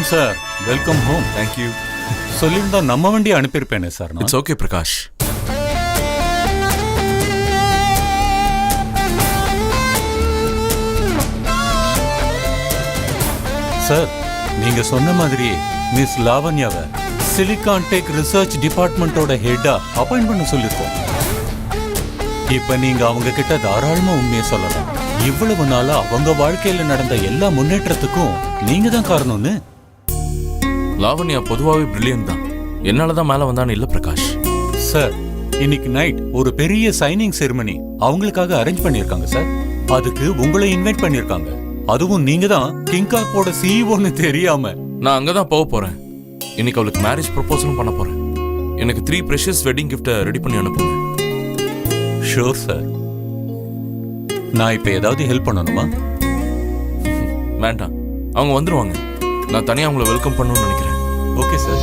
Welcome sir, welcome home. Thank you. சொல்லியிருந்தா நம்ம வண்டி அனுப்பியிருப்பேனே sir. It's okay Prakash. Sir, நீங்க சொன்ன மாதிரி மிஸ் லாவண்யாவை சிலிகான் டெக் ரிசர்ச் டிபார்ட்மெண்டோட ஹெட்டா அப்பாயிண்ட் பண்ண சொல்லிருக்கோம். இப்ப நீங்க அவங்க கிட்ட தாராளமா உண்மையை சொல்லலாம். இவ்வளவு நாளா அவங்க வாழ்க்கையில நடந்த எல்லா முன்னேற்றத்துக்கும் நீங்க தான் காரணம்னு. லாவண்யா பொதுவாகவே பிரில்லியன்ட் தான். என்னாலதான் மேல வந்தான்னு இல்ல பிரகாஷ். சார், இன்னைக்கு நைட் ஒரு பெரிய சைனிங் செரிமனி அவங்களுக்காக அரேஞ்ச் பண்ணிருக்காங்க சார். அதுக்கு உங்களை இன்வைட் பண்ணிருக்காங்க. அதுவும் நீங்க தான் கிங்காப்போட சிஇஓன்னு தெரியாம. நான் அங்கதான் போக போறேன். இன்னைக்கு அவளுக்கு மேரேஜ் ப்ரொபோசலும் பண்ண போறேன். எனக்கு 3 ப்ரெஷியஸ் வெட்டிங் கிஃப்ட்டை ரெடி பண்ணி அனுப்புங்க. Sure sir. நான் இப்ப ஏதாவது ஹெல்ப் பண்ணணுமா? வேண்டாம், அவங்க வந்துருவாங்க. நான் தனியா அவங்கள வெல்கம் பண்ணணும்னு நினைக்கிறேன். Okay sir.